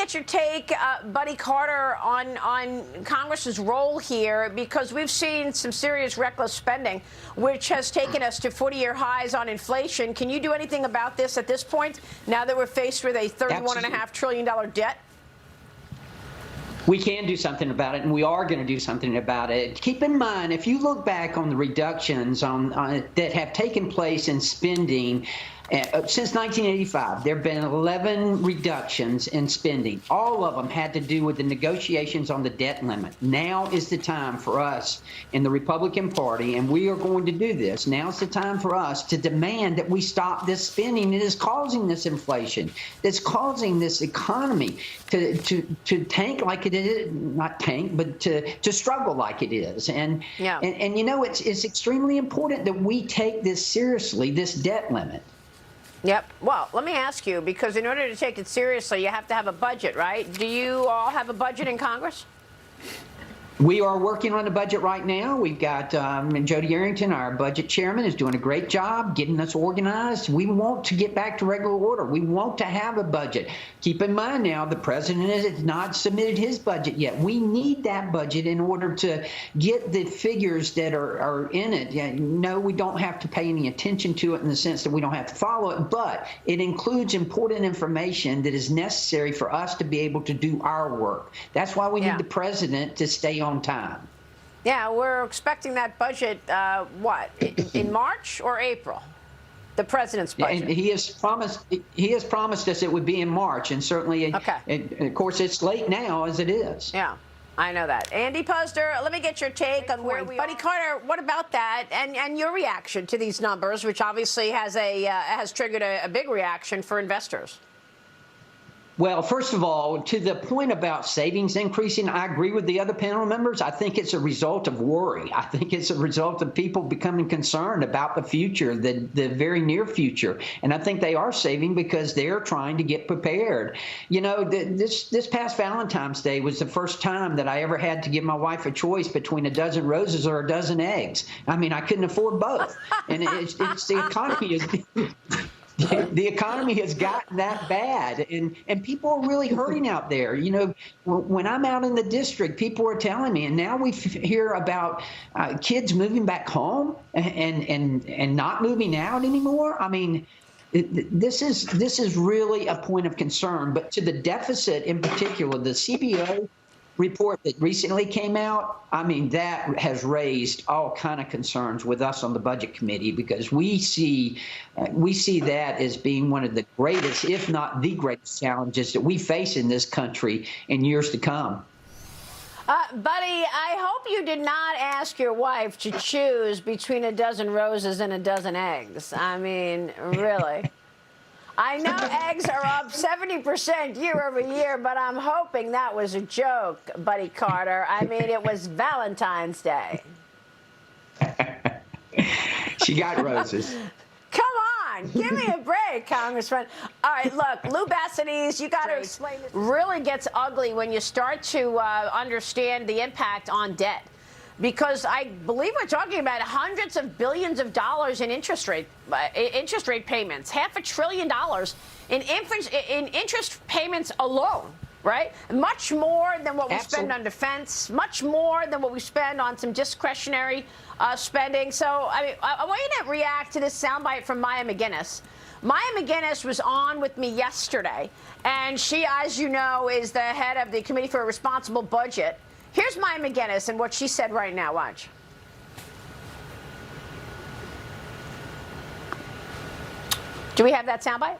get your take, Buddy Carter, on Congress's role here, because we've seen some serious reckless spending, which has taken us to 40-year highs on inflation. Can you do anything about this at this point, now that we're faced with a $31.5 trillion debt? We can do something about it, and we are going to do something about it. Keep in mind, if you look back on the reductions that have taken place in spending since 1985, there have been 11 reductions in spending. All of them had to do with the negotiations on the debt limit. Now is the time for us in the Republican Party, and we are going to do this. Now is the time for us to demand that we stop this spending that is causing this inflation, that's causing this economy to tank like it is, not tank, but to struggle like it is. And you know, it's extremely important that we take this seriously, this debt limit. Yep. Well, let me ask you, because in order to take it seriously, you have to have a budget, right? Do you all have a budget in Congress? We are working on the budget right now. We've got Jody Arrington, our budget chairman, is doing a great job getting us organized. We want to get back to regular order. We want to have a budget. Keep in mind now, the president has not submitted his budget yet. We need that budget in order to get the figures that are in it. Yeah, no, we don't have to pay any attention to it in the sense that we don't have to follow it, but it includes important information that is necessary for us to be able to do our work. That's why we need the president to stay on time. Yeah, we're expecting that budget, what, in March or April? The president's budget. And he has promised us it would be in March, and certainly, and of course, it's late now as it is. Yeah, I know that. Andy Puzder, let me get your take on where we are. Buddy Carter, what about that, and your reaction to these numbers, which obviously has triggered a big reaction for investors? Well, first of all, to the point about savings increasing, I agree with the other panel members. I think it's a result of worry. I think it's a result of people becoming concerned about the future, the very near future. And I think they are saving because they're trying to get prepared. You know, this past Valentine's Day was the first time that I ever had to give my wife a choice between a dozen roses or a dozen eggs. I mean, I couldn't afford both. And it's the economy the economy has gotten that bad, and people are really hurting out there. You know, when I'm out in the district, people are telling me, and now we hear about kids moving back home and not moving out anymore. I mean, this is really a point of concern. But to the deficit in particular, the CBO report that recently came out, I mean, that has raised all kind of concerns with us on the Budget Committee, because we see that as being one of the greatest, if not the greatest, challenges that we face in this country in years to come. Buddy, I hope you did not ask your wife to choose between a dozen roses and a dozen eggs. I mean, really. I know eggs are up 70% year over year, but I'm hoping that was a joke, Buddy Carter. I mean, it was Valentine's Day. She got roses. Come on, give me a break, Congressman. All right, look, Lou Bassides, you got to explain this. Really gets ugly when you start to understand the impact on debt. Because I believe we're talking about hundreds of billions of dollars in interest rate payments, $500 billion in interest payments alone, right? Much more than what we spend on defense, much more than what we spend on some discretionary spending. So I mean, I want you to react to this soundbite from Maya McGuinness. Maya McGuinness was on with me yesterday, and she, as you know, is the head of the Committee for a Responsible Budget. Here's Maya McGuinness and what she said right now. Watch. Do we have that soundbite?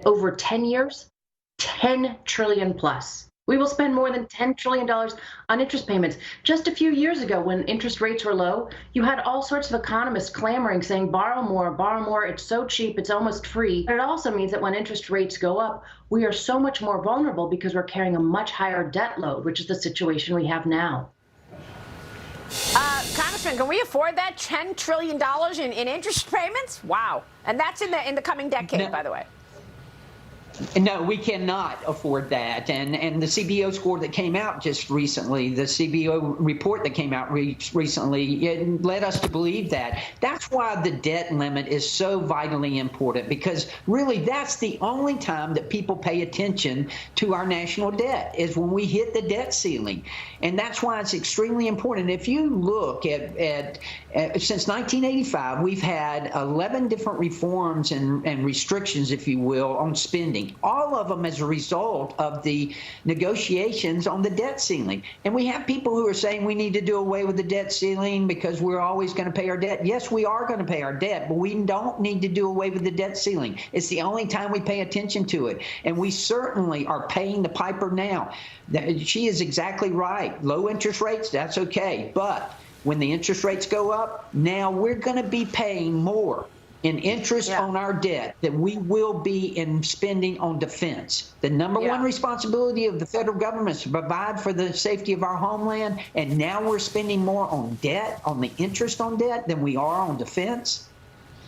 Over 10 years, 10 trillion plus. We will spend more than $10 trillion on interest payments. Just a few years ago, when interest rates were low, you had all sorts of economists clamoring, saying, borrow more, it's so cheap, it's almost free. But it also means that when interest rates go up, we are so much more vulnerable because we're carrying a much higher debt load, which is the situation we have now. Congressman, can we afford that $10 trillion in interest payments? Wow. And that's in the coming decade, by the way. No, we cannot afford that. And the CBO score that came out just recently, the CBO report that came out recently, it led us to believe that. That's why the debt limit is so vitally important, because really that's the only time that people pay attention to our national debt is when we hit the debt ceiling. And that's why it's extremely important. If you look at since 1985, we've had 11 different reforms and restrictions, if you will, on spending. All of them as a result of the negotiations on the debt ceiling. And we have people who are saying we need to do away with the debt ceiling because we're always going to pay our debt. Yes, we are going to pay our debt, but we don't need to do away with the debt ceiling. It's the only time we pay attention to it. And we certainly are paying the piper now. She is exactly right. Low interest rates, that's okay. But when the interest rates go up, now we're going to be paying more in interest on our debt than we will be in spending on defense. The number one responsibility of the federal government is to provide for the safety of our homeland, and now we're spending more on debt, on the interest on debt, than we are on defense.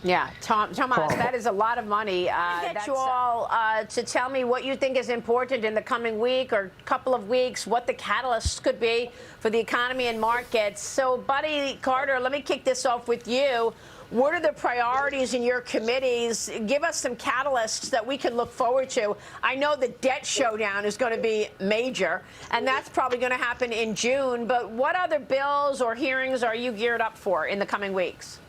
Yeah, Thomas, that is a lot of money. Get you all to tell me what you think is important in the coming week or couple of weeks, what the catalysts could be for the economy and markets. So, Buddy Carter, let me kick this off with you. What are the priorities in your committees? Give us some catalysts that we can look forward to. I know the debt showdown is going to be major, and that's probably going to happen in June. But what other bills or hearings are you geared up for in the coming weeks?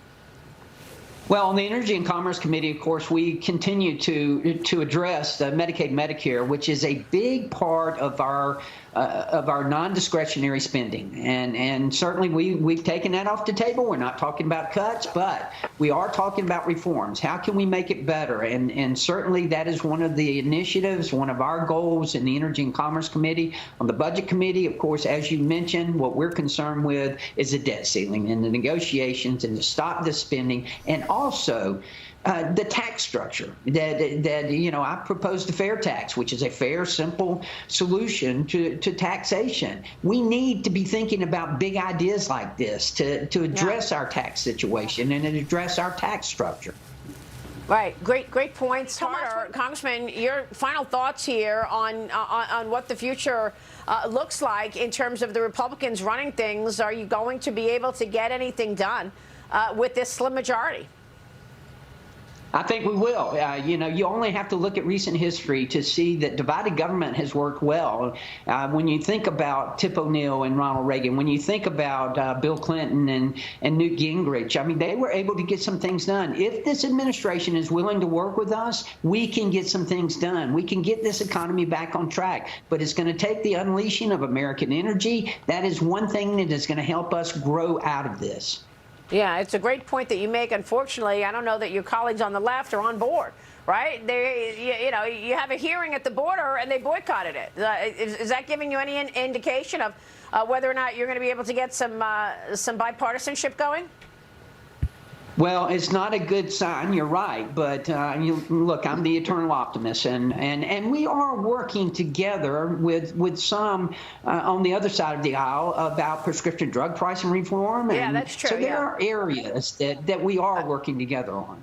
Well, on the Energy and Commerce Committee, of course, we continue to address Medicaid, Medicare, which is a big part of our non-discretionary spending, and certainly we've taken that off the table. We're not talking about cuts, but we are talking about reforms. How can we make it better? And certainly that is one of the initiatives, one of our goals in the Energy and Commerce Committee. On the Budget Committee, of course, as you mentioned, what we're concerned with is the debt ceiling and the negotiations and to stop the spending, and also the tax structure that I proposed the fair tax, which is a fair, simple solution to taxation. We need to be thinking about big ideas like this to address our tax situation and address our tax structure. Right. Great points. Congressman, your final thoughts here on what the future looks like in terms of the Republicans running things. Are you going to be able to get anything done with this slim majority? I think we will. You only have to look at recent history to see that divided government has worked well. When you think about Tip O'Neill and Ronald Reagan, when you think about Bill Clinton and Newt Gingrich, I mean, they were able to get some things done. If this administration is willing to work with us, we can get some things done. We can get this economy back on track. But it's going to take the unleashing of American energy. That is one thing that is going to help us grow out of this. Yeah, it's a great point that you make. Unfortunately, I don't know that your colleagues on the left are on board, right? You have a hearing at the border and they boycotted it. Is that giving you any indication of whether or not you're going to be able to get some bipartisanship going? Well, it's not a good sign. You're right. But look, I'm the eternal optimist. And we are working together with some on the other side of the aisle about prescription drug pricing reform. Yeah, that's true. So there are areas that we are working together on.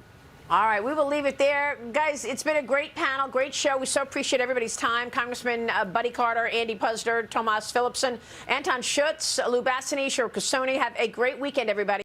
All right, we will leave it there. Guys, it's been a great panel, great show. We so appreciate everybody's time. Congressman Buddy Carter, Andy Puzder, Tomas Philipson, Anton Schutz, Lou Bassanich, or Kasoni. Have a great weekend, everybody.